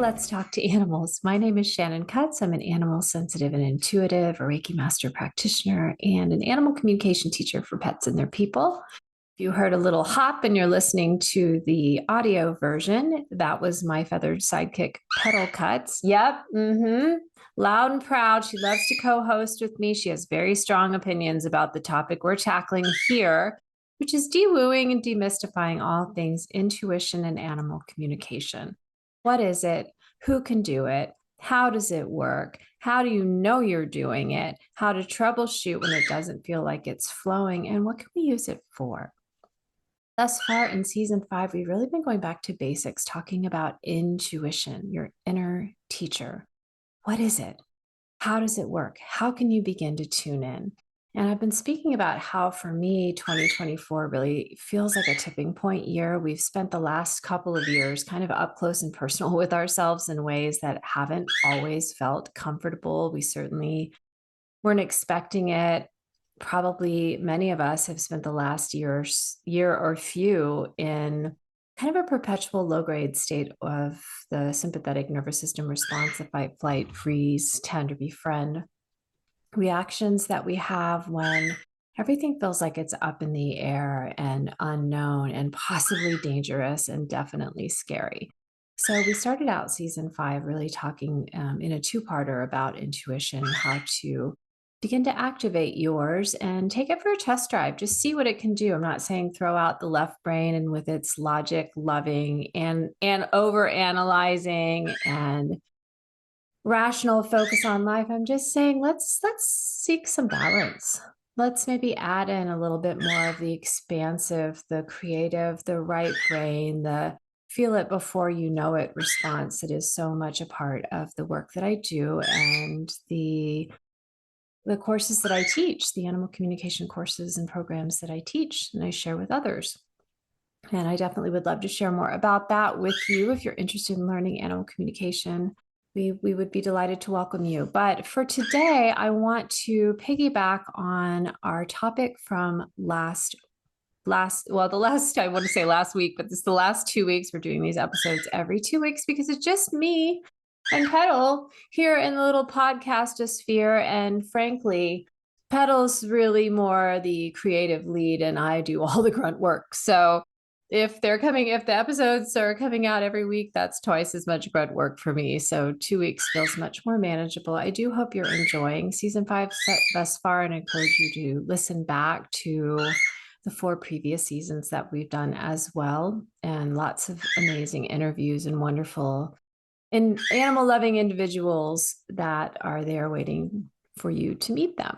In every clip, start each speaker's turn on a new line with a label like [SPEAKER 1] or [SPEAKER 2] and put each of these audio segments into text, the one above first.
[SPEAKER 1] Let's talk to animals. My name is Shannon Cutts. I'm an animal sensitive and intuitive, a Reiki master practitioner, and an animal communication teacher for pets and their people. If you heard a little hop and you're listening to the audio version, that was my feathered sidekick, Petal Cutts. Yep. Loud and proud. She loves to co-host with me. She has very strong opinions about the topic we're tackling here, which is de-wooing and demystifying all things intuition and animal communication. What is it? Who can do it? How does it work? How do you know you're doing it? How to troubleshoot when it doesn't feel like it's flowing? And what can we use it for? Thus far in season 5, we've really been going back to basics, talking about intuition, your inner teacher. What is it? How does it work? How can you begin to tune in? And I've been speaking about how, for me, 2024 really feels like a tipping point year. We've spent the last couple of years kind of up close and personal with ourselves in ways that haven't always felt comfortable. We certainly weren't expecting it. Probably many of us have spent the last year or few in kind of a perpetual low-grade state of the sympathetic nervous system response, the fight, flight, freeze, tend, or befriend reactions that we have when everything feels like it's up in the air and unknown and possibly dangerous and definitely scary. So we started out season 5 really talking in a two-parter about intuition, how to begin to activate yours and take it for a test drive. Just see what it can do. I'm not saying throw out the left brain and with its logic, loving and over analyzing and rational focus on life. I'm just saying let's seek some balance. Let's maybe add in a little bit more of the expansive, the creative, the right brain, the feel it before you know it response that is so much a part of the work that I do and the courses that I teach, the animal communication courses and programs that I teach and I share with others. And I definitely would love to share more about that with you if you're interested in learning animal communication. We would be delighted to welcome you. But for today, I want to piggyback on our topic from the last, I want to say last week, but this is the last 2 weeks. We're doing these episodes every 2 weeks because it's just me and Petal here in the little podcastosphere. And frankly, Petal's really more the creative lead and I do all the grunt work. So if the episodes are coming out every week, that's twice as much grunt work for me. So 2 weeks feels much more manageable. I do hope you're enjoying season 5 thus far and encourage you to listen back to the 4 previous seasons that we've done as well. And lots of amazing interviews and wonderful and animal loving individuals that are there waiting for you to meet them.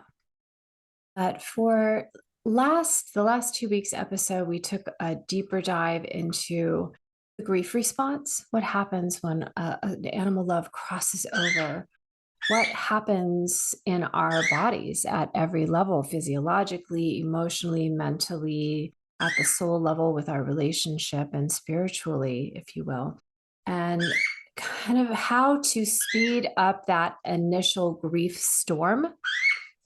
[SPEAKER 1] But for the last 2 weeks episode, we took a deeper dive into the grief response. What happens when an animal love crosses over? What happens in our bodies at every level, physiologically, emotionally, mentally, at the soul level with our relationship and spiritually, if you will, and kind of how to speed up that initial grief storm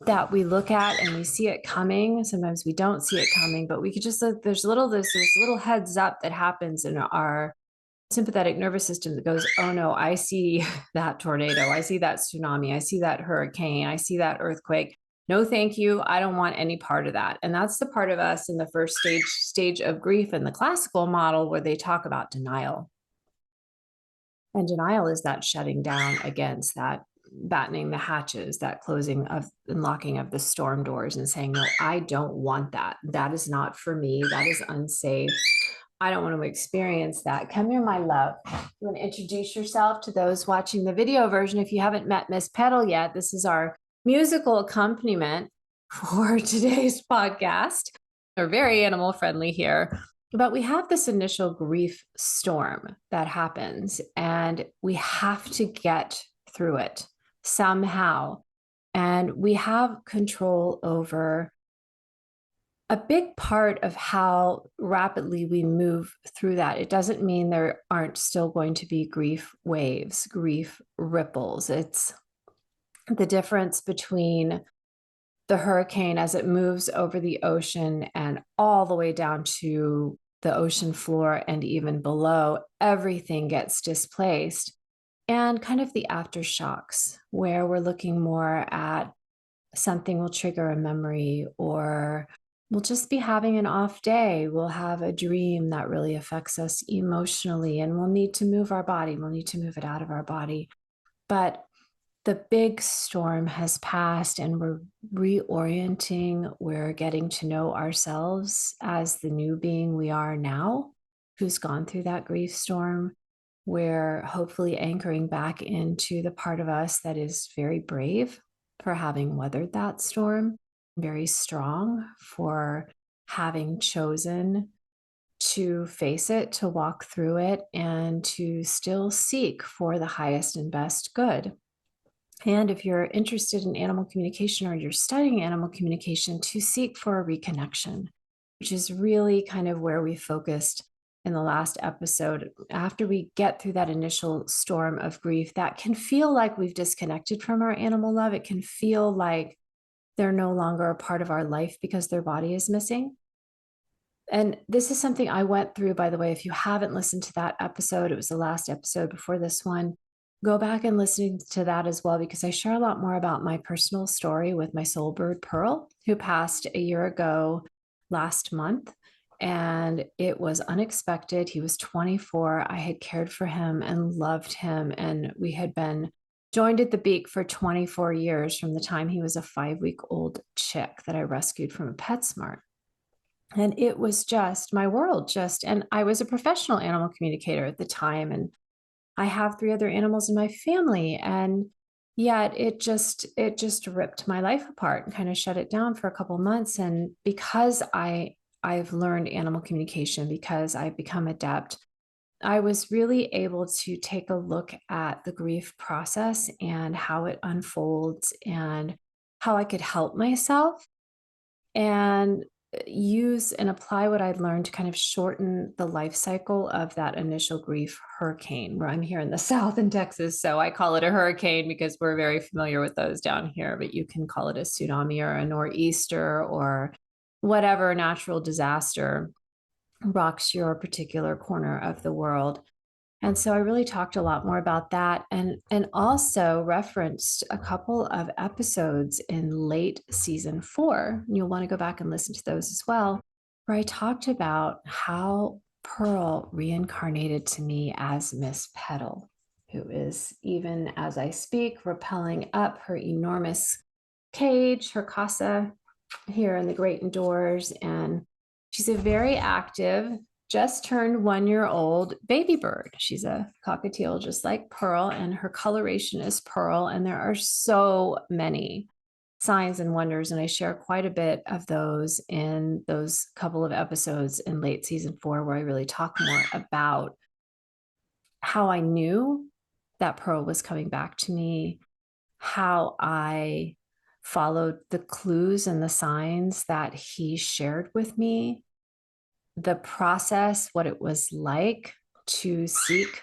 [SPEAKER 1] that we look at and we see it coming. Sometimes we don't see it coming, but we could just, there's this little heads up that happens in our sympathetic nervous system that goes, oh no, I see that tornado. I see that tsunami. I see that hurricane. I see that earthquake. No, thank you. I don't want any part of that. And that's the part of us in the first stage of grief in the classical model where they talk about denial. And denial is that shutting down against that battening the hatches, that closing of and locking of the storm doors and saying, no, I don't want that. That is not for me. That is unsafe. I don't want to experience that. Come here, my love. You want to introduce yourself to those watching the video version. If you haven't met Miss Petal yet, this is our musical accompaniment for today's podcast. We're very animal friendly here. But we have this initial grief storm that happens, and we have to get through it somehow. And we have control over a big part of how rapidly we move through that. It doesn't mean there aren't still going to be grief waves, grief ripples. It's the difference between the hurricane as it moves over the ocean and all the way down to the ocean floor and even below, everything gets displaced. and kind of the aftershocks, where we're looking more at something will trigger a memory, or we'll just be having an off day. We'll have a dream that really affects us emotionally, and we'll need to move our body. We'll need to move it out of our body. But the big storm has passed, and we're reorienting. We're getting to know ourselves as the new being we are now, who's gone through that grief storm. We're hopefully anchoring back into the part of us that is very brave for having weathered that storm, very strong for having chosen to face it, to walk through it, and to still seek for the highest and best good. And if you're interested in animal communication or you're studying animal communication, to seek for a reconnection, which is really kind of where we focused in the last episode. After we get through that initial storm of grief, that can feel like we've disconnected from our animal love. It can feel like they're no longer a part of our life because their body is missing. And this is something I went through, by the way. If you haven't listened to that episode, it was the last episode before this one. Go back and listen to that as well, because I share a lot more about my personal story with my soul bird, Pearl, who passed a year ago last month. And it was unexpected. He was 24. I had cared for him and loved him. And we had been joined at the beak for 24 years from the time he was a 5-week-old chick that I rescued from a PetSmart. And it was just my world, and I was a professional animal communicator at the time. And I have 3 other animals in my family. And yet it just ripped my life apart and kind of shut it down for a couple of months. And because I've learned animal communication, because I've become adept, I was really able to take a look at the grief process and how it unfolds and how I could help myself and use and apply what I'd learned to kind of shorten the life cycle of that initial grief hurricane. Where I'm here in the South in Texas, so I call it a hurricane because we're very familiar with those down here, but you can call it a tsunami or a nor'easter or whatever natural disaster rocks your particular corner of the world. And so I really talked a lot more about that, and also referenced a couple of episodes in late season 4. You'll want to go back and listen to those as well, where I talked about how Pearl reincarnated to me as Miss Petal, who is, even as I speak, rappelling up her enormous cage, her casa here in the great indoors. And she's a very active, just turned 1-year-old baby bird. She's a cockatiel, just like Pearl, and her coloration is pearl. And there are so many signs and wonders. And I share quite a bit of those in those couple of episodes in late season 4, where I really talk more about how I knew that Pearl was coming back to me, how I followed the clues and the signs that he shared with me, the process, what it was like to seek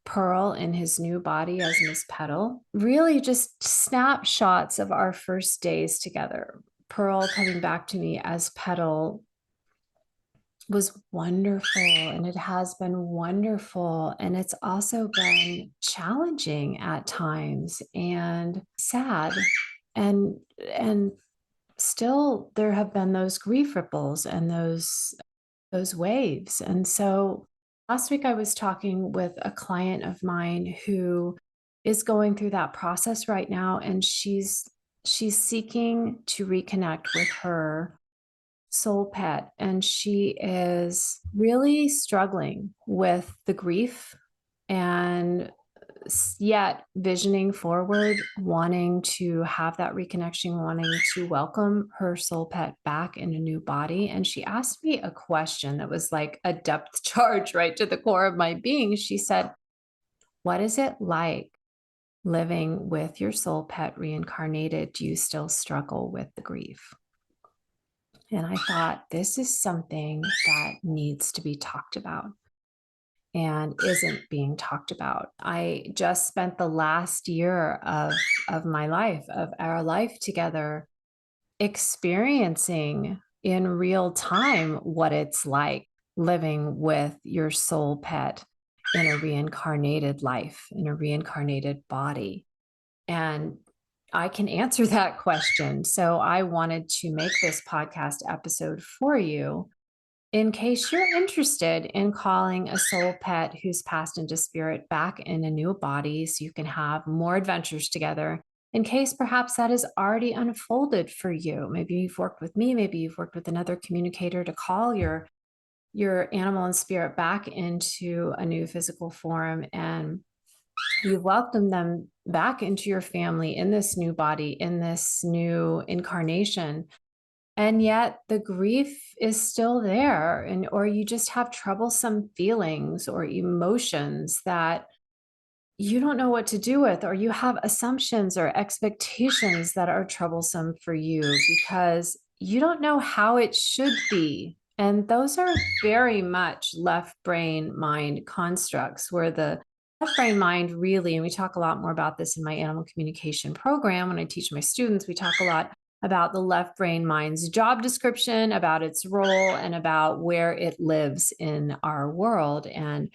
[SPEAKER 1] Pearl in his new body as Miss Petal. Really just snapshots of our first days together. Pearl coming back to me as Petal was wonderful, and it has been wonderful. And it's also been challenging at times and sad. And still there have been those grief ripples and those waves. And so last week I was talking with a client of mine who is going through that process right now, and she's seeking to reconnect with her soul pet, and she is really struggling with the grief, and yet visioning forward, wanting to have that reconnection, wanting to welcome her soul pet back in a new body. And she asked me a question that was like a depth charge right to the core of my being. She said, "What is it like living with your soul pet reincarnated? Do you still struggle with the grief?" And I thought, this is something that needs to be talked about and isn't being talked about. I just spent the last year of my life, of our life together, experiencing in real time what it's like living with your soul pet in a reincarnated life, in a reincarnated body? And I can answer that question. So I wanted to make this podcast episode for you in case you're interested in calling a soul pet who's passed into spirit back in a new body so you can have more adventures together. In case perhaps that has already unfolded for you. Maybe you've worked with me, maybe you've worked with another communicator to call your animal and spirit back into a new physical form, and you've welcomed them back into your family in this new body, in this new incarnation. And yet the grief is still there, and or you just have troublesome feelings or emotions that you don't know what to do with, or you have assumptions or expectations that are troublesome for you because you don't know how it should be. And those are very much left brain mind constructs, where the left brain mind really, and we talk a lot more about this in my animal communication program when I teach my students, we talk a lot about the left brain mind's job description, about its role, and about where it lives in our world. And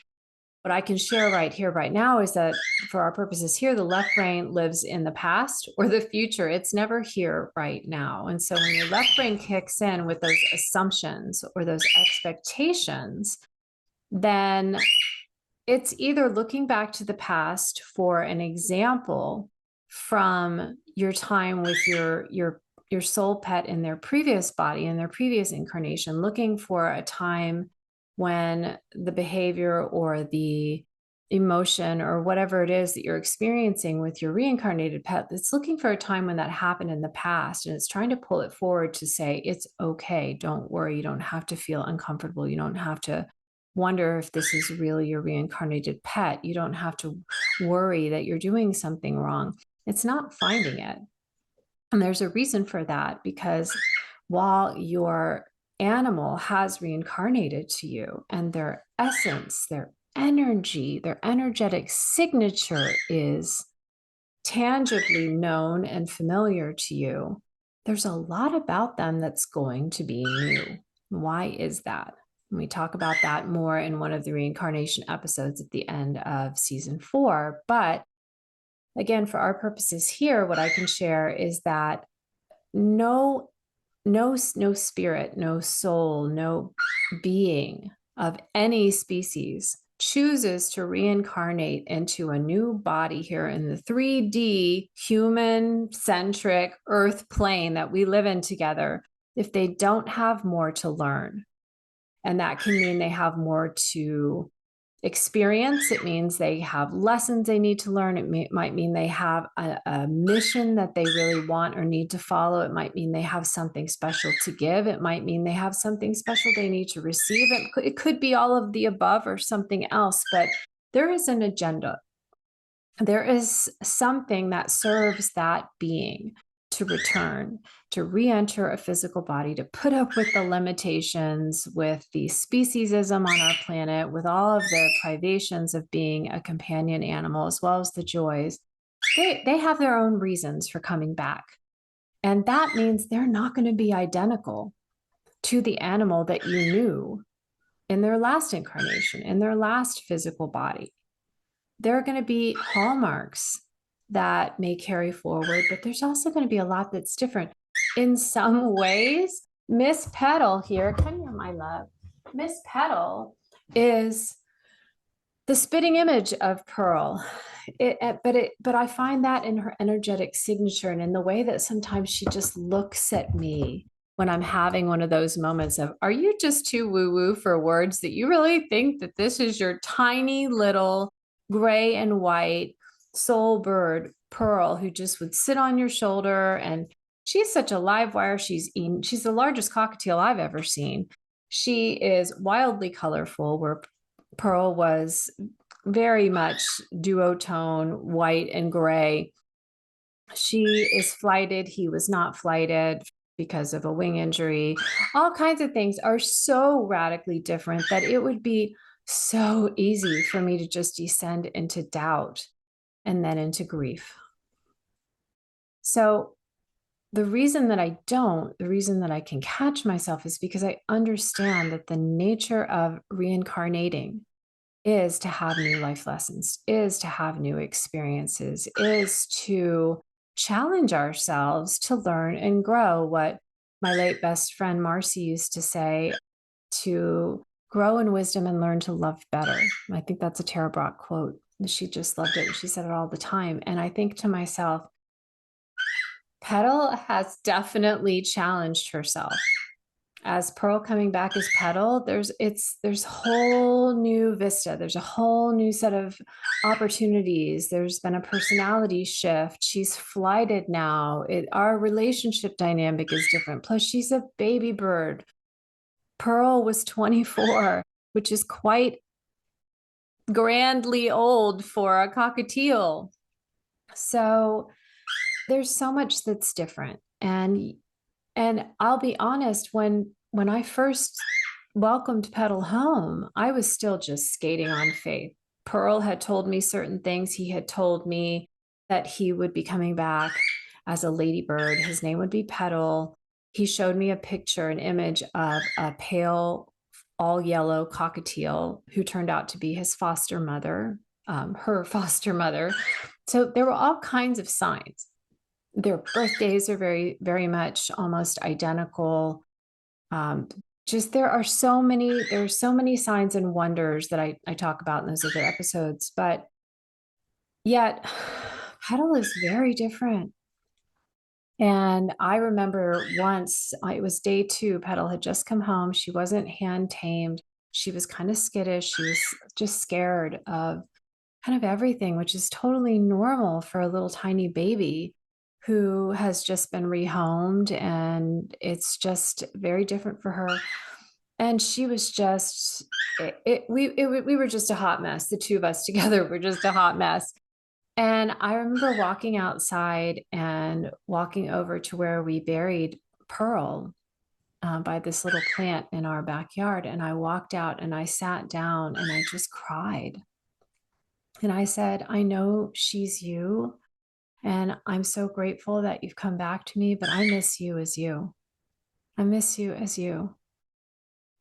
[SPEAKER 1] what I can share right here, right now, is that for our purposes here, the left brain lives in the past or the future. It's never here right now. And so when your left brain kicks in with those assumptions or those expectations, then it's either looking back to the past for an example from your time with your soul pet in their previous body, in their previous incarnation, looking for a time when the behavior or the emotion or whatever it is that you're experiencing with your reincarnated pet, it's looking for a time when that happened in the past, and it's trying to pull it forward to say, it's okay, don't worry, you don't have to feel uncomfortable, you don't have to wonder if this is really your reincarnated pet, you don't have to worry that you're doing something wrong. It's not finding it. And there's a reason for that, because while your animal has reincarnated to you and their essence, their energy, their energetic signature is tangibly known and familiar to you, there's a lot about them that's going to be new. Why is that? And we talk about that more in one of the reincarnation episodes at the end of season 4. But again, for our purposes here, what I can share is that no spirit, no soul, no being of any species chooses to reincarnate into a new body here in the 3D human-centric earth plane that we live in together if they don't have more to learn. And that can mean they have more to experience. It means they have lessons they need to learn. It might mean they have a mission that they really want or need to follow. It might mean they have something special to give. It might mean they have something special they need to receive. It could be all of the above or something else, but there is an agenda. There is something that serves that being to return, to re-enter a physical body, to put up with the limitations, with the speciesism on our planet, with all of the privations of being a companion animal, as well as the joys. They have their own reasons for coming back. And that means they're not going to be identical to the animal that you knew in their last incarnation, in their last physical body. There are going to be hallmarks that may carry forward, but there's also going to be a lot that's different. In some ways, Miss Petal here, come here, my love. Miss Petal is the spitting image of Pearl. But I find that in her energetic signature and in the way that sometimes she just looks at me when I'm having one of those moments of, are you just too woo-woo for words that you really think that this is your tiny little gray and white soul bird, Pearl, who just would sit on your shoulder? And she's such a live wire. She's the largest cockatiel I've ever seen. She is wildly colorful, where Pearl was very much duotone, white and gray. She is flighted. He was not flighted because of a wing injury. All kinds of things are so radically different that it would be so easy for me to just descend into doubt and then into grief. So the reason that the reason that I can catch myself is because I understand that the nature of reincarnating is to have new life lessons, is to have new experiences, is to challenge ourselves to learn and grow. What my late best friend Marcy used to say, to grow in wisdom and learn to love better. I think that's a Tara Brach quote. She just loved it. She said it all the time. And I think to myself, Petal has definitely challenged herself. As Pearl coming back as Petal, there's whole new vista. There's a whole new set of opportunities. There's been a personality shift. She's flighted now. Our relationship dynamic is different. Plus, she's a baby bird. Pearl was 24, which is quite grandly old for a cockatiel. So there's so much that's different. And I'll be honest, when I first welcomed Petal home, I was still just skating on faith. Pearl had told me certain things. He had told me that he would be coming back as a ladybird. His name would be Petal. He showed me a picture, an image of a pale, all yellow cockatiel who turned out to be his foster mother, her foster mother. So there were all kinds of signs. Their birthdays are very, very much almost identical. Just there are so many signs and wonders that I talk about in those other episodes, but yet Petal is very different. And I remember once, it was day 2, Petal had just come home. She wasn't hand tamed. She was kind of skittish. She was just scared of kind of everything, which is totally normal for a little tiny baby who has just been rehomed, and it's just very different for her. And she was just, we were just a hot mess. The two of us together were just a hot mess. And I remember walking outside and walking over to where we buried Pearl, by this little plant in our backyard. And I walked out and I sat down and I just cried. And I said, I know she's you. And I'm so grateful that you've come back to me, but I miss you as you. I miss you as you.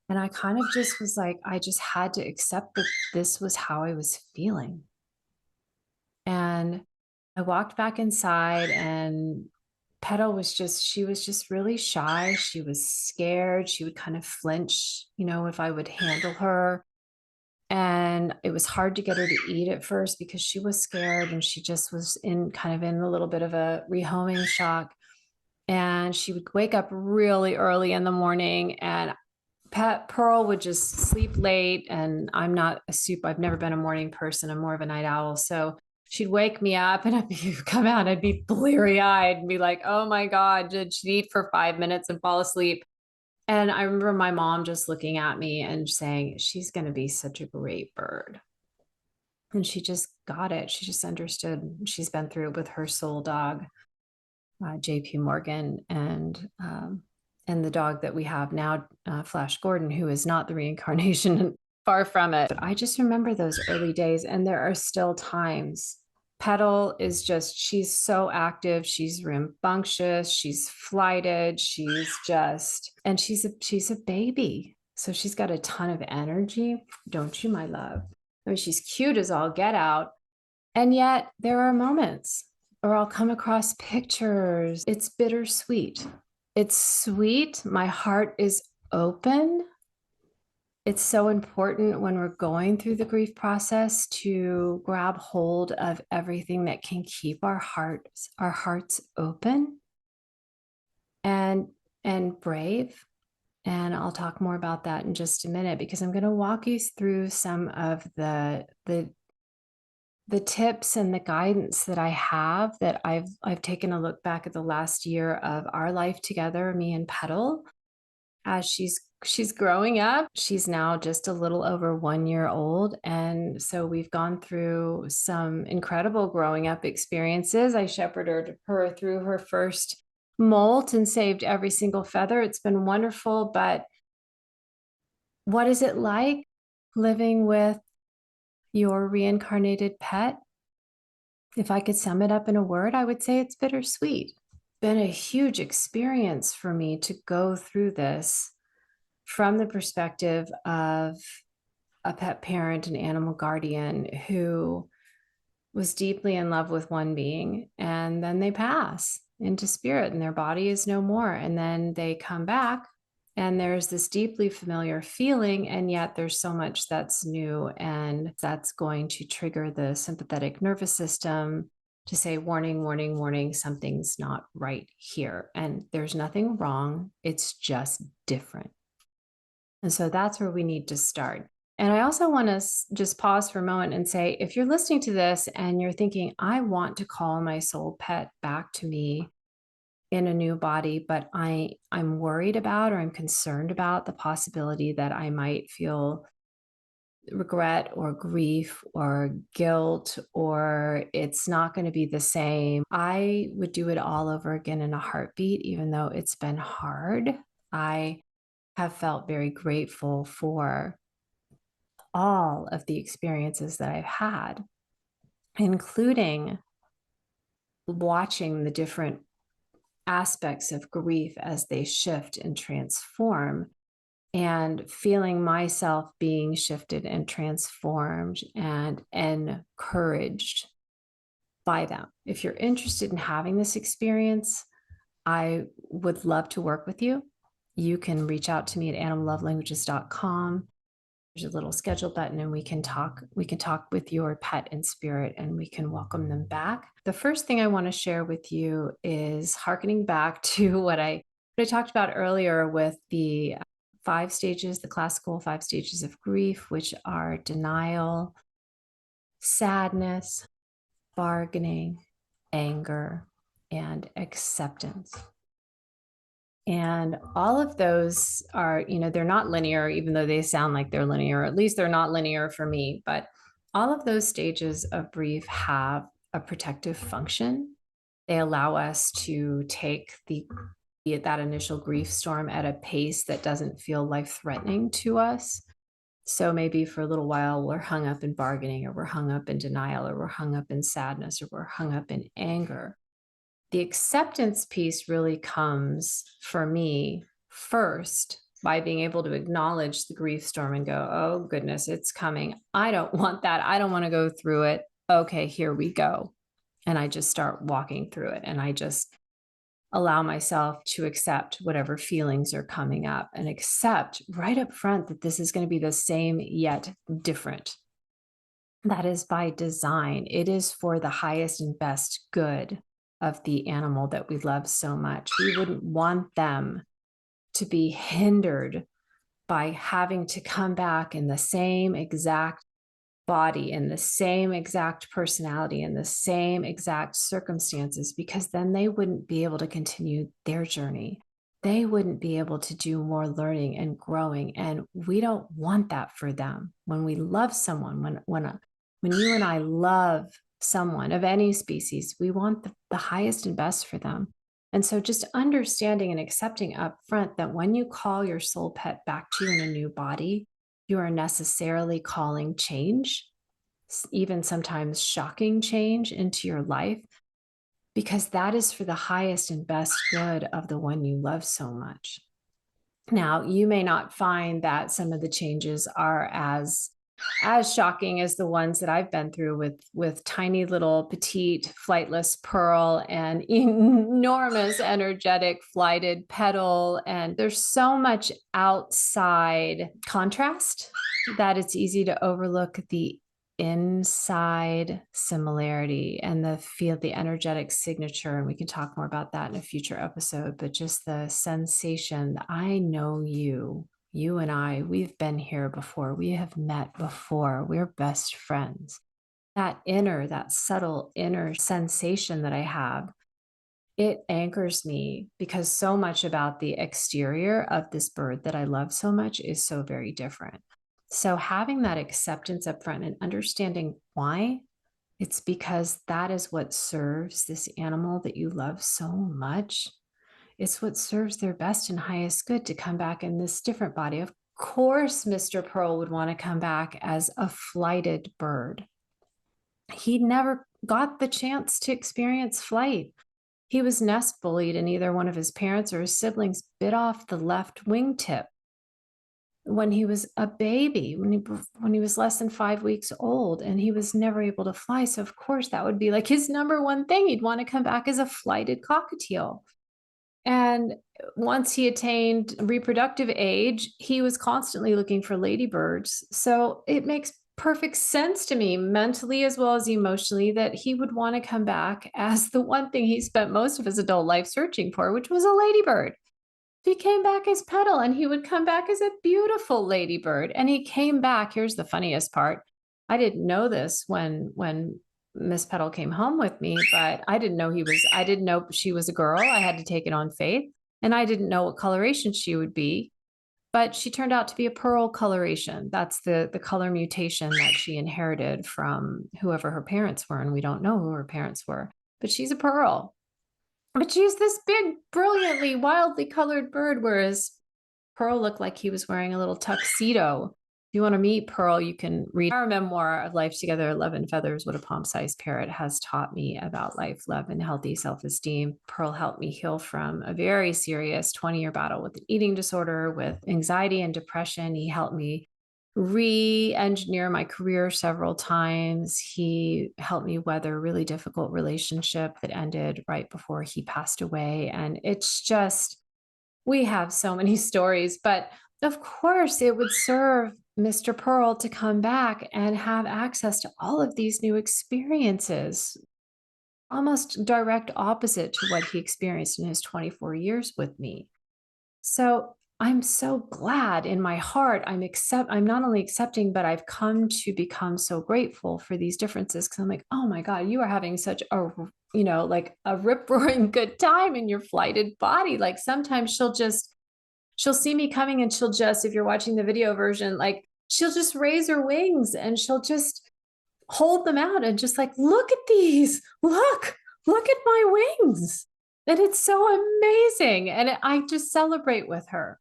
[SPEAKER 1] And I kind of just was like, I just had to accept that this was how I was feeling. And I walked back inside, and Petal was just, she was just really shy. She was scared. She would kind of flinch, if I would handle her. And it was hard to get her to eat at first because she was scared, and she just was in a little bit of a rehoming shock. And she would wake up really early in the morning, and Pearl would just sleep late. And I've never been a morning person. I'm more of a night owl. So she'd wake me up and I'd come out, I'd be bleary eyed and be like, oh my God, did she eat for 5 minutes and fall asleep? And I remember my mom just looking at me and saying, she's going to be such a great bird. And she just got it. She just understood. She's been through it with her soul dog, JP Morgan, and the dog that we have now, Flash Gordon, who is not the reincarnation, far from it. But I just remember those early days, and there are still times. Petal is just, she's so active. She's rambunctious. She's flighted. And she's a baby. So she's got a ton of energy. Don't you, my love? I mean, she's cute as all get out. And yet there are moments, or I'll come across pictures. It's bittersweet. It's sweet. My heart is open. It's so important when we're going through the grief process to grab hold of everything that can keep our hearts open and brave. And I'll talk more about that in just a minute, because I'm going to walk you through some of the tips and the guidance that I have, that I've taken a look back at the last year of our life together, me and Petal, as she's growing up. She's now just a little over 1 year old. And so we've gone through some incredible growing up experiences. I shepherded her through her first molt and saved every single feather. It's been wonderful. But what is it like living with your reincarnated pet? If I could sum it up in a word, I would say it's bittersweet. It's been a huge experience for me to go through this from the perspective of a pet parent, an animal guardian who was deeply in love with one being, and then they pass into spirit and their body is no more. And then they come back and there's this deeply familiar feeling, and yet there's so much that's new, and that's going to trigger the sympathetic nervous system to say, warning, warning, warning, something's not right here. And there's nothing wrong, it's just different. And so that's where we need to start. And I also want to just pause for a moment and say, if you're listening to this and you're thinking, I want to call my soul pet back to me in a new body, but I'm worried about, or I'm concerned about the possibility that I might feel regret or grief or guilt, or it's not going to be the same, I would do it all over again in a heartbeat, even though it's been hard. I have felt very grateful for all of the experiences that I've had, including watching the different aspects of grief as they shift and transform, and feeling myself being shifted and transformed and encouraged by them. If you're interested in having this experience, I would love to work with you. You can reach out to me at animallovelanguages.com. There's a little schedule button, and we can talk with your pet in spirit, and we can welcome them back. The first thing I want to share with you is hearkening back to what I talked about earlier with the 5 stages, the classical 5 stages of grief, which are denial, sadness, bargaining, anger, and acceptance. And all of those are, they're not linear, even though they sound like they're linear. At least they're not linear for me. But all of those stages of grief have a protective function. They allow us to take that initial grief storm at a pace that doesn't feel life-threatening to us. So maybe for a little while, we're hung up in bargaining, or we're hung up in denial, or we're hung up in sadness, or we're hung up in anger. The acceptance piece really comes for me first by being able to acknowledge the grief storm and go, oh goodness, it's coming. I don't want that. I don't want to go through it. Okay, here we go. And I just start walking through it. And I just allow myself to accept whatever feelings are coming up, and accept right up front that this is going to be the same yet different. That is by design. It is for the highest and best good of the animal that we love so much. We wouldn't want them to be hindered by having to come back in the same exact body, in the same exact personality, in the same exact circumstances, because then they wouldn't be able to continue their journey. They wouldn't be able to do more learning and growing. And we don't want that for them. When we love someone, when you and I love someone of any species, we want the highest and best for them. And so just understanding and accepting up front that when you call your soul pet back to you in a new body, you are necessarily calling change, even sometimes shocking change into your life, because that is for the highest and best good of the one you love so much. Now, you may not find that some of the changes are as shocking as the ones that I've been through with tiny little petite flightless Pearl and enormous energetic flighted Petal. And there's so much outside contrast that it's easy to overlook the inside similarity and the energetic signature. And we can talk more about that in a future episode, but just the sensation, I know you and I, we've been here before. We have met before. We're best friends. That subtle inner sensation that I have, it anchors me, because so much about the exterior of this bird that I love so much is so very different. So having that acceptance up front and understanding why, it's because that is what serves this animal that you love so much. It's what serves their best and highest good to come back in this different body. Of course, Mr. Pearl would want to come back as a flighted bird. He never got the chance to experience flight. He was nest bullied, and either one of his parents or his siblings bit off the left wingtip. when he was a baby, when he was less than 5 weeks old, and he was never able to fly. So of course that would be like his number one thing. He'd want to come back as a flighted cockatiel. And once he attained reproductive age, he was constantly looking for ladybirds. So it makes perfect sense to me, mentally as well as emotionally, that he would want to come back as the one thing he spent most of his adult life searching for, which was a ladybird. He came back as Petal, and he would come back as a beautiful ladybird. And he came back. Here's the funniest part. I didn't know this when Miss Petal came home with me, but I didn't know she was a girl. I had to take it on faith. And I didn't know what coloration she would be, but she turned out to be a pearl coloration. That's the color mutation that she inherited from whoever her parents were. And we don't know who her parents were, but she's a pearl. But she's this big, brilliantly, wildly colored bird, whereas Pearl looked like he was wearing a little tuxedo. If you want to meet Pearl, you can read our memoir of Life Together, 11 Feathers, What a Palm-Sized Parrot Has Taught Me About Life, Love, and Healthy Self-Esteem. Pearl helped me heal from a very serious 20-year battle with an eating disorder, with anxiety and depression. He helped me re-engineer my career several times. He helped me weather a really difficult relationship that ended right before he passed away. And it's just, we have so many stories, but of course it would serve Mr. Pearl to come back and have access to all of these new experiences, almost direct opposite to what he experienced in his 24 years with me. So I'm so glad in my heart I'm not only accepting, but I've come to become so grateful for these differences, because I'm like, oh my God, you are having such a, like a rip-roaring good time in your flighted body. Like sometimes she'll see me coming, and she'll just, if you're watching the video version, like she'll just raise her wings and she'll just hold them out and just like, look at these, look at my wings. And it's so amazing. And I just celebrate with her.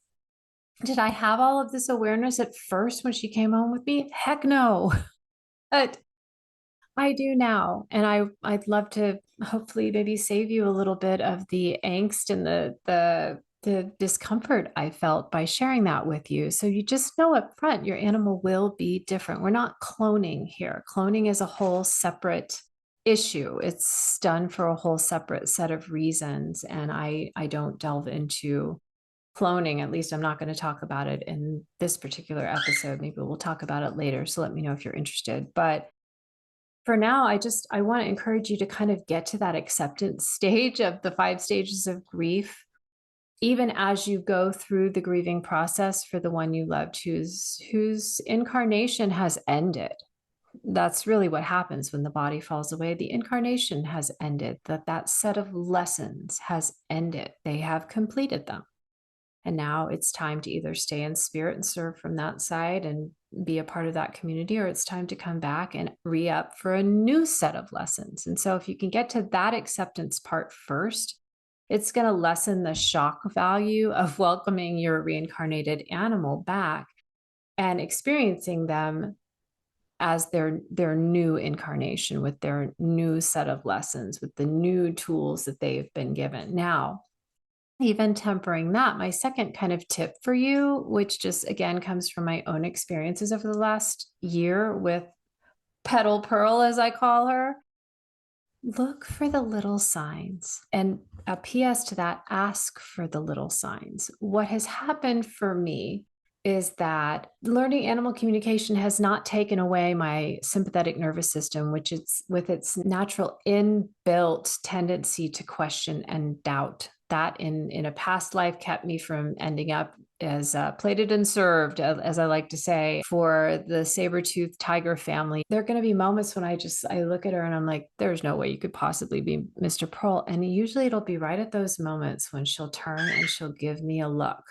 [SPEAKER 1] Did I have all of this awareness at first when she came home with me? Heck no. But I do now. And I'd love to hopefully maybe save you a little bit of the angst and the discomfort I felt by sharing that with you. So you just know up front, your animal will be different. We're not cloning here. Cloning is a whole separate issue. It's done for a whole separate set of reasons. And I don't delve into cloning. At least I'm not going to talk about it in this particular episode. Maybe we'll talk about it later. So let me know if you're interested. But for now, I want to encourage you to kind of get to that acceptance stage of the 5 stages of grief, even as you go through the grieving process for the one you loved whose incarnation has ended. That's really what happens when the body falls away. The incarnation has ended, that set of lessons has ended. They have completed them. And now it's time to either stay in spirit and serve from that side and be a part of that community, or it's time to come back and re-up for a new set of lessons. And so if you can get to that acceptance part first, it's going to lessen the shock value of welcoming your reincarnated animal back and experiencing them as their new incarnation with their new set of lessons, with the new tools that they've been given. Now, even tempering that, my second kind of tip for you, which just again comes from my own experiences over the last year with Petal Pearl, as I call her, look for the little signs. And a PS to that, ask for the little signs. What has happened for me is that learning animal communication has not taken away my sympathetic nervous system, which is with its natural inbuilt tendency to question and doubt. That in a past life kept me from ending up as plated and served, as I like to say, for the saber-toothed tiger family. There are going to be moments when I look at her and I'm like, there's no way you could possibly be Mr. Pearl. And usually it'll be right at those moments when she'll turn and she'll give me a look.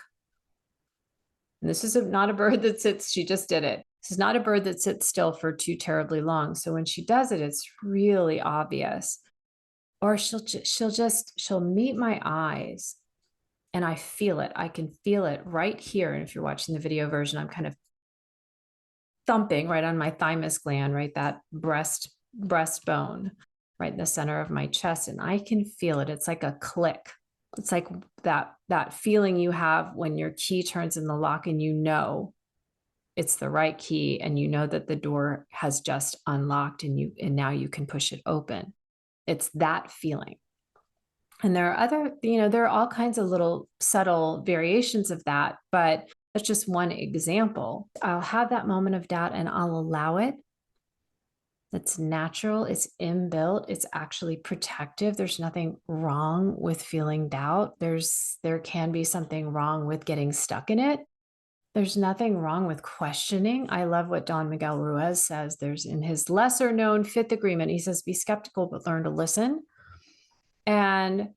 [SPEAKER 1] And this is not a bird that sits, she just did it. This is not a bird that sits still for too terribly long. So when she does it, it's really obvious. Or she'll meet my eyes and I feel it. I can feel it right here. And if you're watching the video version, I'm kind of thumping right on my thymus gland, right? That breastbone right in the center of my chest. And I can feel it. It's like a click. It's like that feeling you have when your key turns in the lock and you know it's the right key, and you know that the door has just unlocked and now you can push it open. It's that feeling. And there are other, there are all kinds of little subtle variations of that, but that's just one example. I'll have that moment of doubt and I'll allow it. It's natural, it's inbuilt, it's actually protective. There's nothing wrong with feeling doubt. There can be something wrong with getting stuck in it. There's nothing wrong with questioning. I love what Don Miguel Ruiz says. There's in his lesser known fifth agreement, he says, be skeptical, but learn to listen. And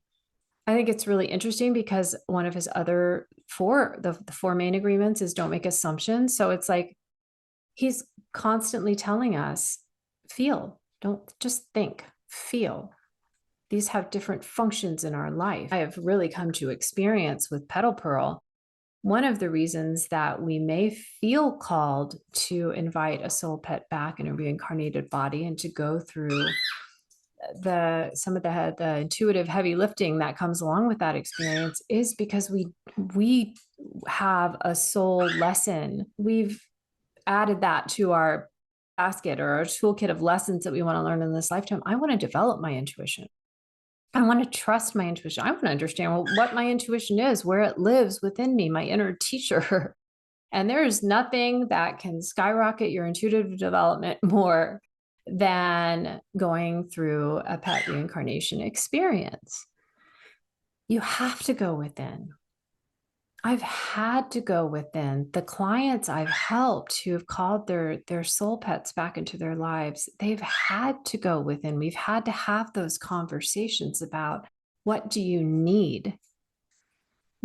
[SPEAKER 1] I think it's really interesting because one of his other the four main agreements is don't make assumptions. So it's like, he's constantly telling us, feel, don't just think, feel. These have different functions in our life. I have really come to experience with Petal Pearl. One of the reasons that we may feel called to invite a soul pet back in a reincarnated body and to go through some of the intuitive heavy lifting that comes along with that experience is because we have a soul lesson. We've added that to our basket or our toolkit of lessons that we want to learn in this lifetime. I want to develop my intuition. I want to trust my intuition. I want to understand what my intuition is, where it lives within me, my inner teacher. And there's nothing that can skyrocket your intuitive development more than going through a pet reincarnation experience. You have to go within. I've had to go within. The clients I've helped who have called their soul pets back into their lives, they've had to go within. We've had to have those conversations about what do you need?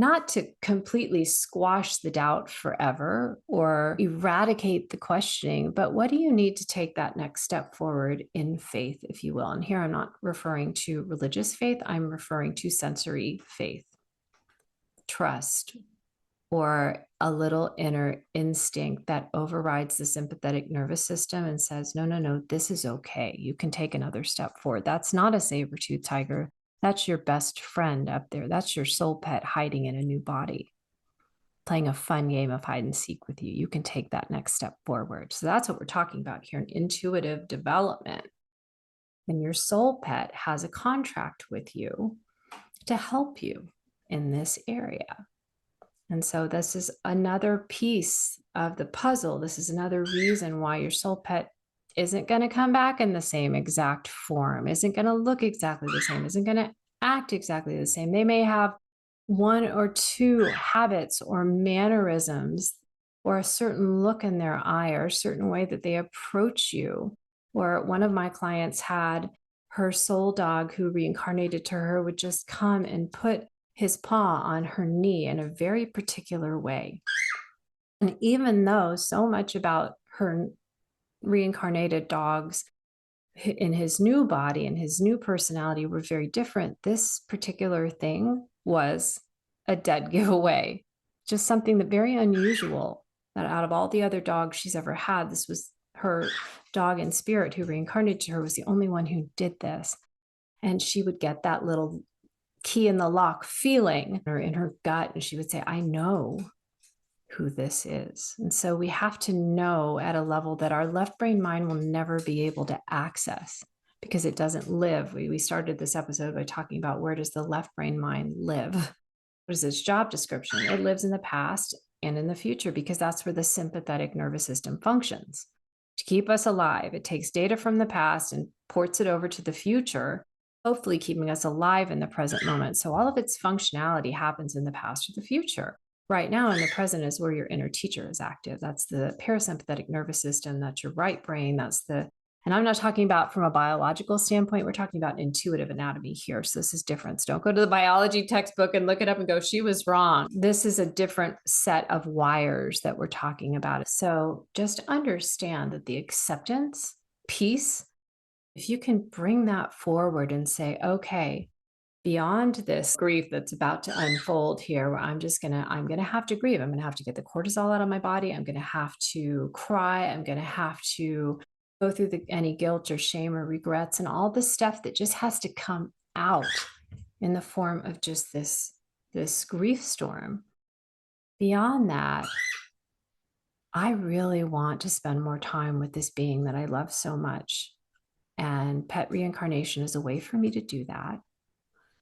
[SPEAKER 1] Not to completely squash the doubt forever or eradicate the questioning, but what do you need to take that next step forward in faith, if you will? And here I'm not referring to religious faith, I'm referring to sensory faith, trust, or a little inner instinct that overrides the sympathetic nervous system and says, no, this is okay. You can take another step forward. That's not a saber-toothed tiger. That's your best friend up there. That's your soul pet hiding in a new body, playing a fun game of hide and seek with you. You can take that next step forward. So that's what we're talking about here, an intuitive development. And your soul pet has a contract with you to help you in this area. And so this is another piece of the puzzle. This is another reason why your soul pet isn't going to come back in the same exact form, isn't going to look exactly the same, isn't going to act exactly the same. They may have one or two habits or mannerisms or a certain look in their eye or a certain way that they approach you. Or one of my clients had her soul dog who reincarnated to her would just come and put his paw on her knee in a very particular way. And even though so much about her reincarnated dogs in his new body and his new personality were very different, this particular thing was a dead giveaway. Just something that very unusual, that out of all the other dogs she's ever had, this was her dog in spirit who reincarnated to her was the only one who did this. And she would get that little key in the lock feeling or in her gut, and she would say, I know who this is. And so we have to know at a level that our left brain mind will never be able to access because it doesn't live. We started this episode by talking about where does the left brain mind live? What is its job description? It lives in the past and in the future because that's where the sympathetic nervous system functions. To keep us alive, it takes data from the past and ports it over to the future, hopefully keeping us alive in the present moment. So all of its functionality happens in the past or the future. Right now in the present is where your inner teacher is active. That's the parasympathetic nervous system. That's your right brain. And I'm not talking about from a biological standpoint. We're talking about intuitive anatomy here. So this is different. So don't go to the biology textbook and look it up and go, she was wrong. This is a different set of wires that we're talking about. So just understand that the acceptance piece, if you can bring that forward and say, okay, beyond this grief that's about to unfold here, where I'm going to have to grieve. I'm going to have to get the cortisol out of my body. I'm going to have to cry. I'm going to have to go through any guilt or shame or regrets and all the stuff that just has to come out in the form of just this grief storm. Beyond that, I really want to spend more time with this being that I love so much. And pet reincarnation is a way for me to do that.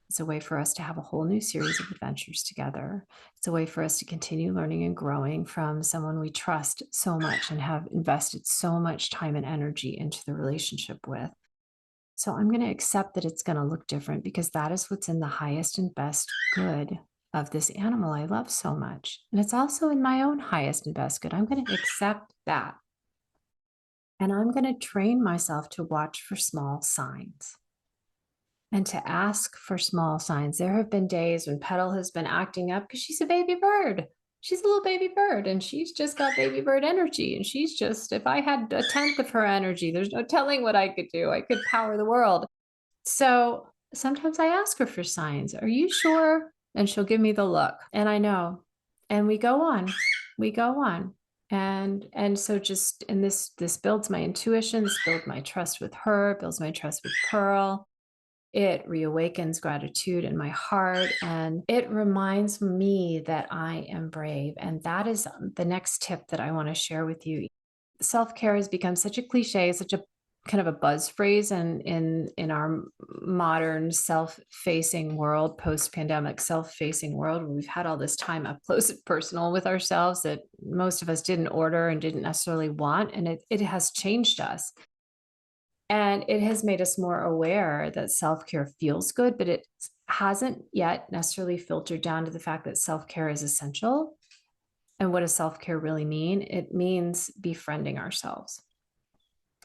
[SPEAKER 1] It's a way for us to have a whole new series of adventures together. It's a way for us to continue learning and growing from someone we trust so much and have invested so much time and energy into the relationship with. So I'm going to accept that it's going to look different because that is what's in the highest and best good of this animal I love so much. And it's also in my own highest and best good. I'm going to accept that. And I'm going to train myself to watch for small signs and to ask for small signs. There have been days when Petal has been acting up because she's a baby bird. She's a little baby bird and she's just got baby bird energy. And she's just, if I had a tenth of her energy, there's no telling what I could do. I could power the world. So sometimes I ask her for signs. Are you sure? And she'll give me the look. And I know. And we go on. We go on. And so just and this builds my intuition, this builds my trust with her, builds my trust with Pearl. It reawakens gratitude in my heart and it reminds me that I am brave. And that is the next tip that I want to share with you. Self-care has become such a cliche, such a kind of a buzz phrase in our modern self-facing world, post-pandemic self-facing world, where we've had all this time up close and personal with ourselves that most of us didn't order and didn't necessarily want. And it has changed us. And it has made us more aware that self-care feels good, but it hasn't yet necessarily filtered down to the fact that self-care is essential. And what does self-care really mean? It means befriending ourselves.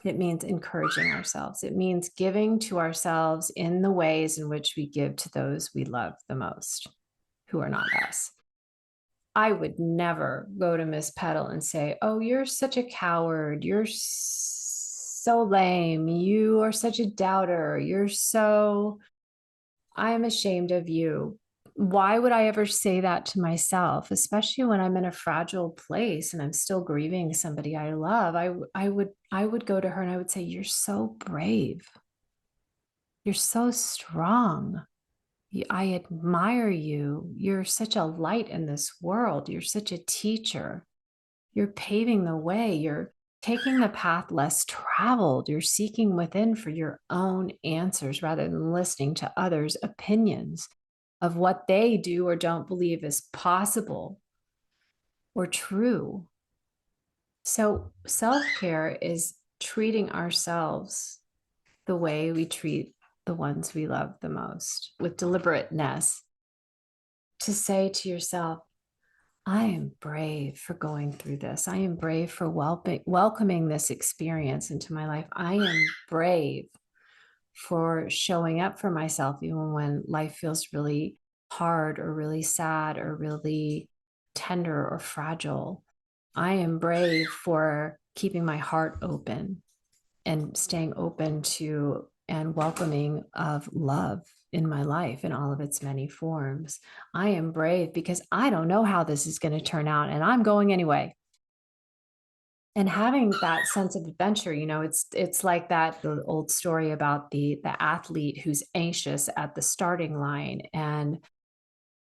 [SPEAKER 1] It means encouraging ourselves. It means giving to ourselves in the ways in which we give to those we love the most, who are not us. I would never go to Miss Petal and say, oh, you're such a coward. You're so lame. You are such a doubter. I'm ashamed of you. Why would I ever say that to myself, especially when I'm in a fragile place and I'm still grieving somebody I love? I would go to her and I would say, you're so brave. You're so strong. I admire you. You're such a light in this world. You're such a teacher. You're paving the way. You're taking the path less traveled. You're seeking within for your own answers rather than listening to others' opinions of what they do or don't believe is possible or true. So self-care is treating ourselves the way we treat the ones we love the most, with deliberateness, to say to yourself, I am brave for going through this. I am brave for welcoming this experience into my life. I am brave for showing up for myself, even when life feels really hard or really sad or really tender or fragile. I am brave for keeping my heart open and staying open to and welcoming of love in my life in all of its many forms. I am brave because I don't know how this is going to turn out and I'm going anyway. And having that sense of adventure, it's like the old story about the athlete who's anxious at the starting line, and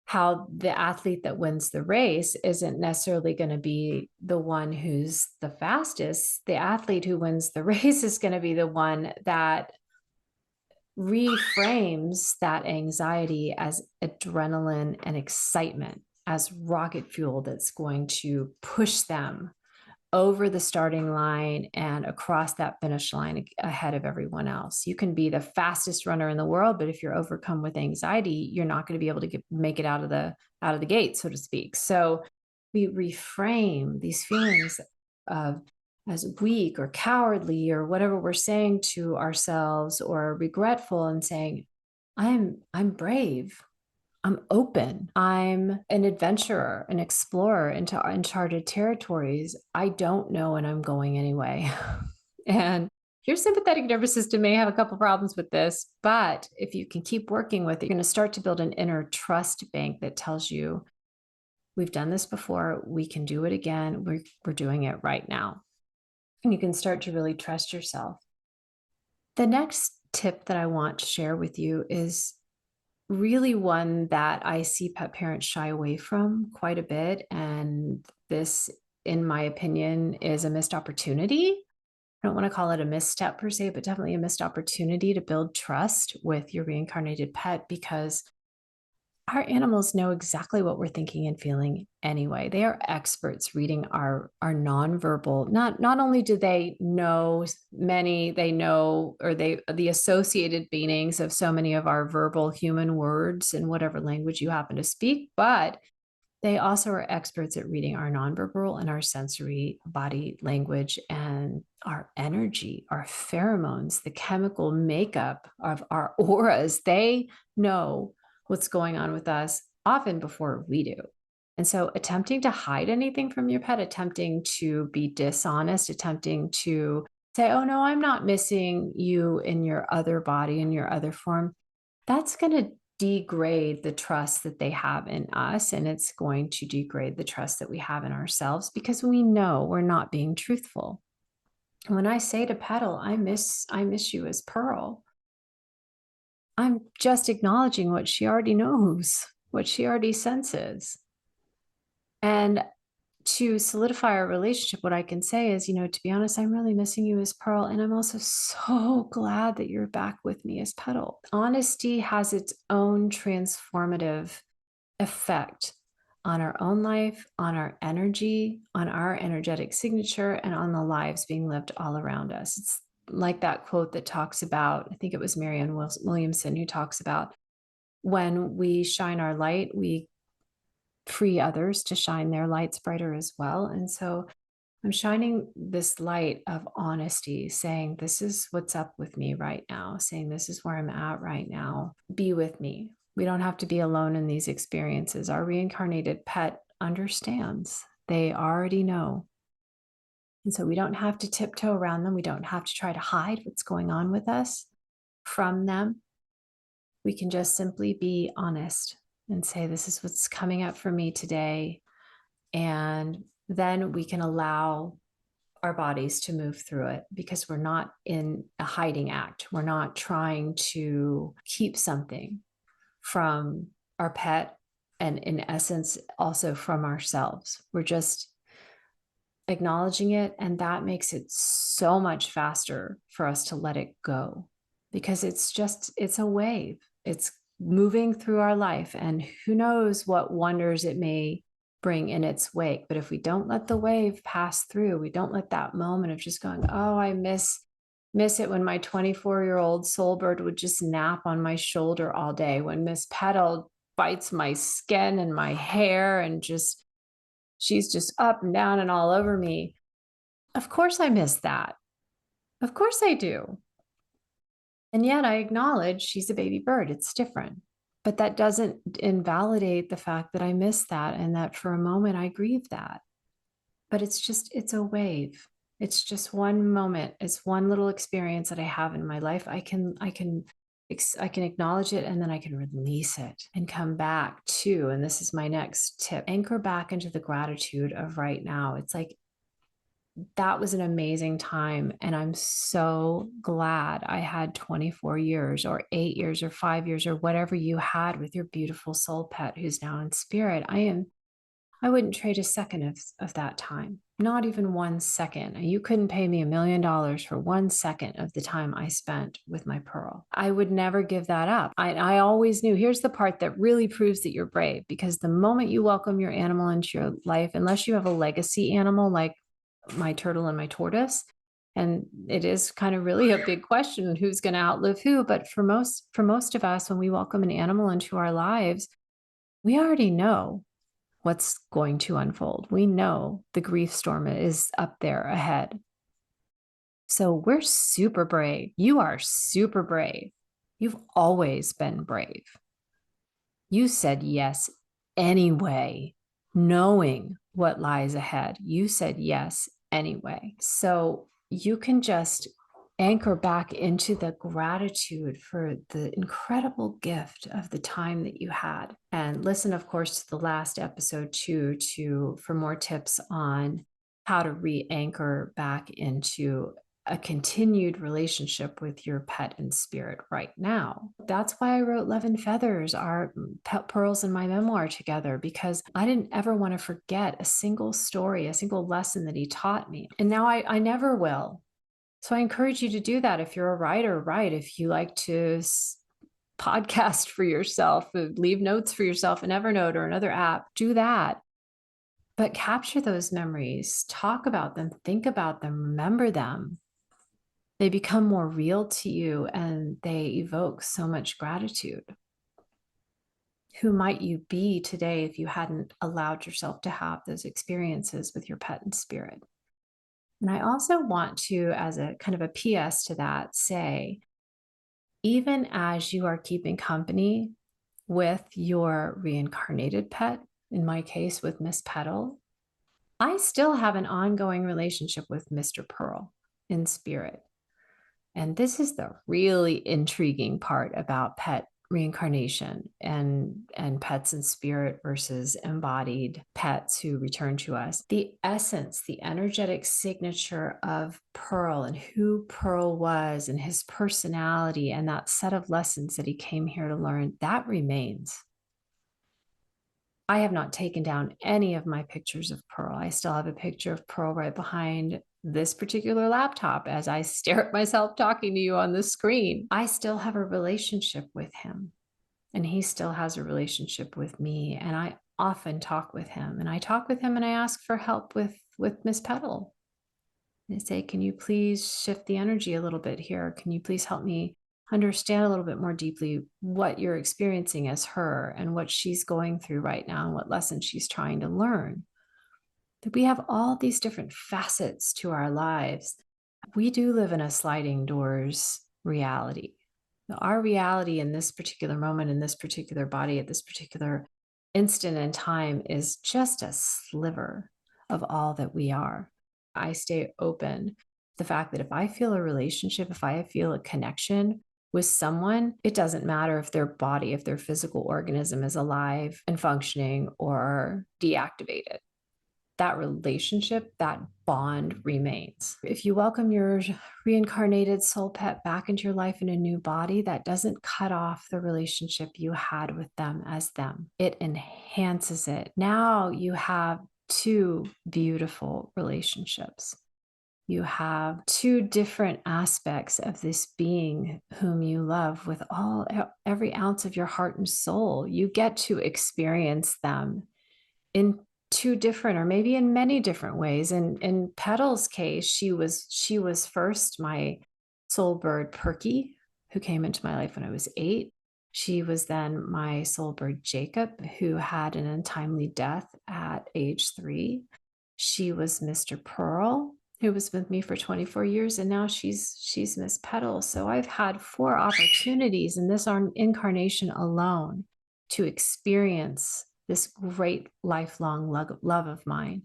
[SPEAKER 1] how the athlete that wins the race isn't necessarily going to be the one who's the fastest. The athlete who wins the race is going to be the one that reframes that anxiety as adrenaline and excitement, as rocket fuel that's going to push them over the starting line and across that finish line ahead of everyone else. You can be the fastest runner in the world, but if you're overcome with anxiety, you're not going to be able to make it out of the gate, so to speak. So we reframe these feelings of as weak or cowardly or whatever we're saying to ourselves, or regretful, and saying, I'm brave. I'm open. I'm an adventurer, an explorer into uncharted territories. I don't know, and I'm going anyway. And your sympathetic nervous system may have a couple problems with this, but if you can keep working with it, you're going to start to build an inner trust bank that tells you, we've done this before. We can do it again. We're doing it right now. And you can start to really trust yourself. The next tip that I want to share with you is really one that I see pet parents shy away from quite a bit. And this in my opinion, is a missed opportunity. I don't want to call it a misstep per se, but definitely a missed opportunity to build trust with your reincarnated pet, because our animals know exactly what we're thinking and feeling anyway. They are experts reading our nonverbal. Not only do they know they know, or they the associated meanings of so many of our verbal human words in whatever language you happen to speak, but they also are experts at reading our nonverbal and our sensory body language and our energy, our pheromones, the chemical makeup of our auras. They know what's going on with us often before we do. And so attempting to hide anything from your pet, attempting to be dishonest, attempting to say, oh no, I'm not missing you in your other body, in your other form, that's going to degrade the trust that they have in us. And it's going to degrade the trust that we have in ourselves, because we know we're not being truthful. When I say to Petal, I miss you as Pearl, I'm just acknowledging what she already knows, what she already senses. And to solidify our relationship, what I can say is, to be honest, I'm really missing you as Pearl. And I'm also so glad that you're back with me as Petal. Honesty has its own transformative effect on our own life, on our energy, on our energetic signature, and on the lives being lived all around us. It's like that quote that talks about, I think it was Marianne Williamson who talks about, when we shine our light, we free others to shine their lights brighter as well. And so I'm shining this light of honesty, saying, this is what's up with me right now, saying, this is where I'm at right now. Be with me. We don't have to be alone in these experiences. Our reincarnated pet understands. They already know. And so we don't have to tiptoe around them. We don't have to try to hide what's going on with us from them. We can just simply be honest and say, this is what's coming up for me today. And then we can allow our bodies to move through it, because we're not in a hiding act. We're not trying to keep something from our pet, and in essence, also from ourselves. We're just acknowledging it. And that makes it so much faster for us to let it go, because it's a wave. It's moving through our life, and who knows what wonders it may bring in its wake. But if we don't let the wave pass through, we don't let that moment of just going, oh, I miss it when my 24-year-old soulbird would just nap on my shoulder all day, when Miss Petal bites my skin and my hair and she's just up and down and all over me. Of course I miss that. Of course I do. And yet I acknowledge she's a baby bird. It's different. But that doesn't invalidate the fact that I miss that, and that for a moment I grieve that. But it's a wave. It's just one moment. It's one little experience that I have in my life. I can acknowledge it, and then I can release it and come back to, and this is my next tip, anchor back into the gratitude of right now. It's like, that was an amazing time. And I'm so glad I had 24 years or 8 years or 5 years or whatever you had with your beautiful soul pet who's now in spirit. I wouldn't trade a second of that time, not even 1 second. You couldn't pay me $1 million for 1 second of the time I spent with my Pearl. I would never give that up. I always knew, here's the part that really proves that you're brave, because the moment you welcome your animal into your life, unless you have a legacy animal like my turtle and my tortoise, and it is kind of really a big question, who's going to outlive who. But for most of us, when we welcome an animal into our lives, we already know what's going to unfold. We know the grief storm is up there ahead. So we're super brave. You are super brave. You've always been brave. You said yes anyway, knowing what lies ahead. You said yes anyway. So you can just anchor back into the gratitude for the incredible gift of the time that you had. And listen, of course, to the last episode too, for more tips on how to re-anchor back into a continued relationship with your pet and spirit right now. That's why I wrote Love and Feathers, our pet pearls in my memoir together, because I didn't ever want to forget a single story, a single lesson that he taught me. And now I never will. So I encourage you to do that. If you're a writer, write. If you like to podcast for yourself, leave notes for yourself in Evernote or another app, do that. But capture those memories, talk about them, think about them, remember them. They become more real to you and they evoke so much gratitude. Who might you be today if you hadn't allowed yourself to have those experiences with your pet and spirit? And I also want to, as a kind of a PS to that, say, even as you are keeping company with your reincarnated pet, in my case with Miss Petal, I still have an ongoing relationship with Mr. Pearl in spirit. And this is the really intriguing part about pet reincarnation and pets in spirit versus embodied pets who return to us. The essence, the energetic signature of Pearl and who Pearl was and his personality and that set of lessons that he came here to learn, that remains. I have not taken down any of my pictures of Pearl. I still have a picture of Pearl right behind this particular laptop as I stare at myself talking to you on the screen. I still have a relationship with him, and he still has a relationship with me. And I often talk with him, and I talk with him and I ask for help with Miss Petal. I say, can you please shift the energy a little bit here? Can you please help me understand a little bit more deeply what you're experiencing as her and what she's going through right now and what lesson she's trying to learn? That we have all these different facets to our lives. We do live in a sliding doors reality. Our reality in this particular moment, in this particular body, at this particular instant in time is just a sliver of all that we are. I stay open to the fact that if I feel a relationship, if I feel a connection with someone, it doesn't matter if their body, if their physical organism is alive and functioning or deactivated. That relationship, that bond remains. If you welcome your reincarnated soul pet back into your life in a new body, that doesn't cut off the relationship you had with them as them. It enhances it. Now you have two beautiful relationships. You have two different aspects of this being whom you love with every ounce of your heart and soul. You get to experience them in two different or maybe in many different ways. And in Petal's case, she was first my soul bird Perky, who came into my life when I was 8. She was then my soul bird Jacob, who had an untimely death at age 3. She was Mr. Pearl, who was with me for 24 years, and now she's Miss Petal. So I've had 4 opportunities in this incarnation alone to experience this great lifelong love of mine.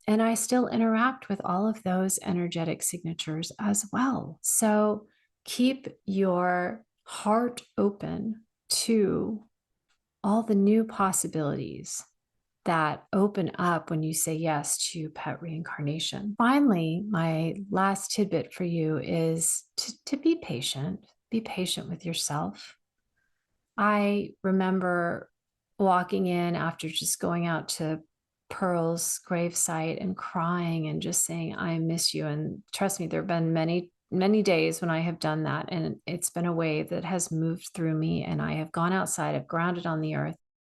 [SPEAKER 1] And I still interact with all of those energetic signatures as well. So keep your heart open to all the new possibilities that open up when you say yes to pet reincarnation. Finally, my last tidbit for you is to be patient. Be patient with yourself. I remember walking in after just going out to Pearl's gravesite and crying and just saying, I miss you. And trust me, there have been many, many days when I have done that. And it's been a wave that has moved through me. And I have gone outside, I've grounded on the earth,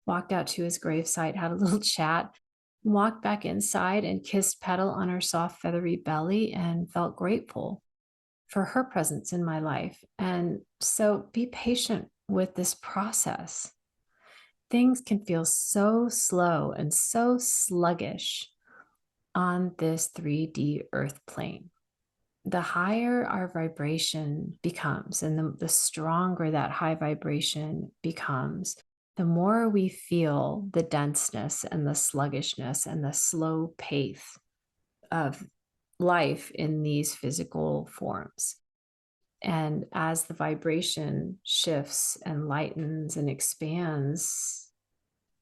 [SPEAKER 1] walked out to his gravesite, had a little chat, walked back inside and kissed Petal on her soft, feathery belly and felt grateful for her presence in my life. And so be patient with this process. Things can feel so slow and so sluggish on this 3D earth plane. The higher our vibration becomes, and the stronger that high vibration becomes, the more we feel the denseness and the sluggishness and the slow pace of life in these physical forms. And as the vibration shifts and lightens and expands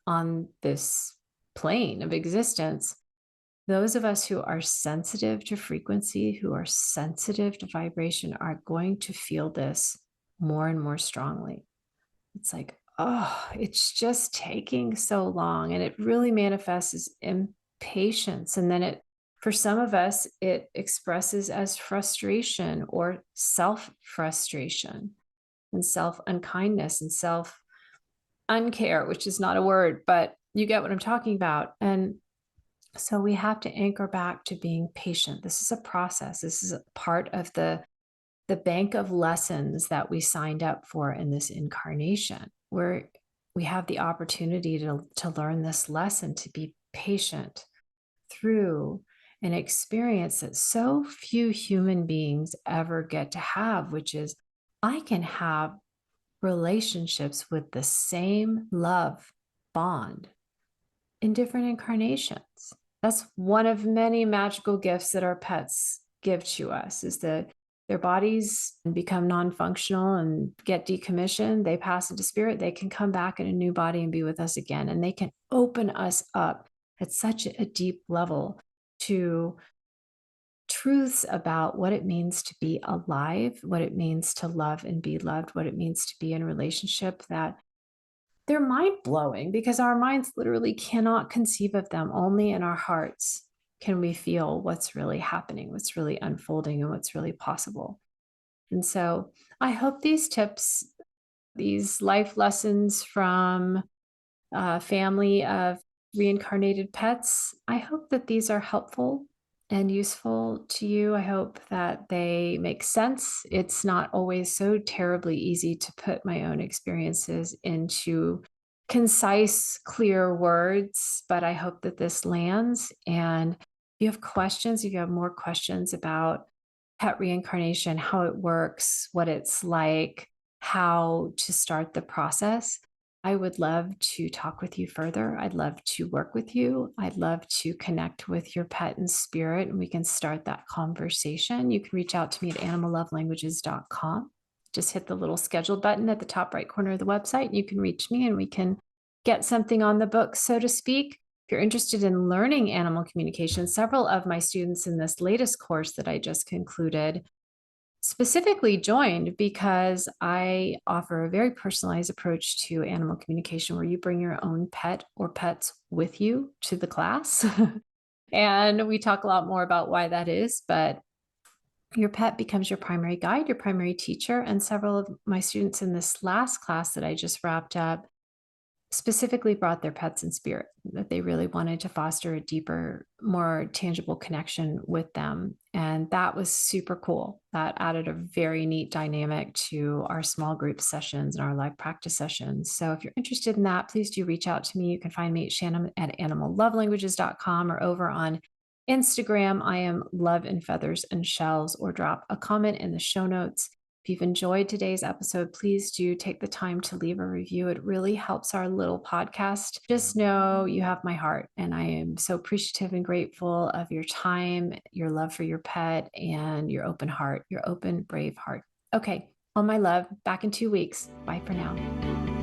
[SPEAKER 1] on this plane of existence, Those of us who are sensitive to frequency, who are sensitive to vibration, are going to feel this more and more strongly. It's like, oh, it's just taking so long. And it really manifests as impatience. And then for some of us, it expresses as frustration or self frustration and self unkindness and self uncare, which is not a word, but you get what I'm talking about. And so we have to anchor back to being patient. This is a process. This is a part of the bank of lessons that we signed up for in this incarnation, where we have the opportunity to learn this lesson, to be patient through an experience that so few human beings ever get to have, which is I can have relationships with the same love bond in different incarnations. That's one of many magical gifts that our pets give to us, is that their bodies become non-functional and get decommissioned. They pass into spirit. They can come back in a new body and be with us again. And they can open us up at such a deep level to truths about what it means to be alive, what it means to love and be loved, what it means to be in a relationship, that they're mind blowing because our minds literally cannot conceive of them. Only in our hearts can we feel what's really happening, what's really unfolding, and what's really possible. And so I hope these tips, these life lessons from a family of reincarnated pets, I hope that these are helpful and useful to you. I hope that they make sense. It's not always so terribly easy to put my own experiences into concise, clear words, but I hope that this lands. And if you have questions, if you have more questions about pet reincarnation, how it works, what it's like, how to start the process, I would love to talk with you further. I'd love to work with you. I'd love to connect with your pet and spirit, and we can start that conversation. You can reach out to me at animallovelanguages.com. Just hit the little schedule button at the top right corner of the website. You can reach me and we can get something on the book, so to speak. If you're interested in learning animal communication, several of my students in this latest course that I just concluded specifically joined because I offer a very personalized approach to animal communication, where you bring your own pet or pets with you to the class. And we talk a lot more about why that is, but your pet becomes your primary guide, your primary teacher. And several of my students in this last class that I just wrapped up specifically brought their pets in spirit, that they really wanted to foster a deeper, more tangible connection with them. And that was super cool. That added a very neat dynamic to our small group sessions and our live practice sessions. So if you're interested in that, please do reach out to me. You can find me at Shannon at animallovelanguages.com, or over on Instagram, I am Love in Feathers and Shells, or drop a comment in the show notes. If you've enjoyed today's episode, please do take the time to leave a review. It really helps our little podcast. Just know you have my heart, and I am so appreciative and grateful of your time, your love for your pet, and your open heart, your open, brave heart. Okay, all my love, back in 2 weeks. Bye for now.